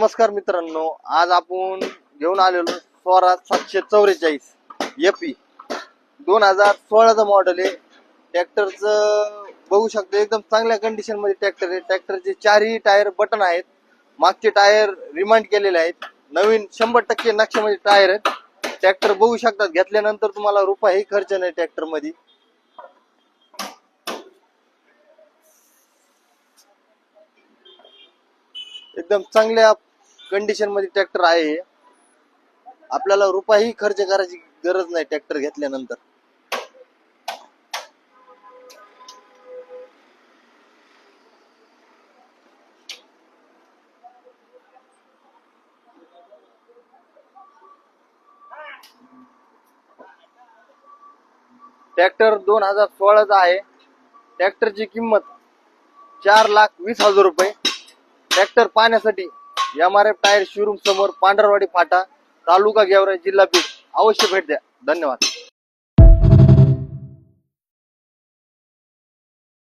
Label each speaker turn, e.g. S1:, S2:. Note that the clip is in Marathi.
S1: नमस्कार मित्रांनो, आज आपण घेऊन आलेलो स्वराज 744 एपी 2016चं मॉडेल आहे। ट्रॅक्टरचं बघू शकतो एकदम चांगल्या कंडिशन मध्ये ट्रॅक्टर आहे। ट्रॅक्टरचे चारही टायर बटन आहेत, मागचे टायर रिमाइंड केलेले आहेत, नवीन 100% नक्षीमध्ये टायर आहेत। ट्रॅक्टर बघू शकतात, घेतल्यानंतर तुम्हाला रुपयाही खर्च नाही ट्रॅक्टर मध्ये। एकदम चांगल्या कंडिशन मध्ये ट्रॅक्टर आहे, आपल्याला रुपयाही खर्च करायची गरज नाही ट्रॅक्टर घेतल्यानंतर। ट्रॅक्टर 2016चा आहे। ट्रॅक्टरची किंमत 4,20,000 रुपये। ट्रॅक्टर पाहण्यासाठी MRF टायर शोरूम समोर पांढरवाडी फाटा, तालुका गेवराई, जिल्हा बीड अवश्य भेट द्या। धन्यवाद।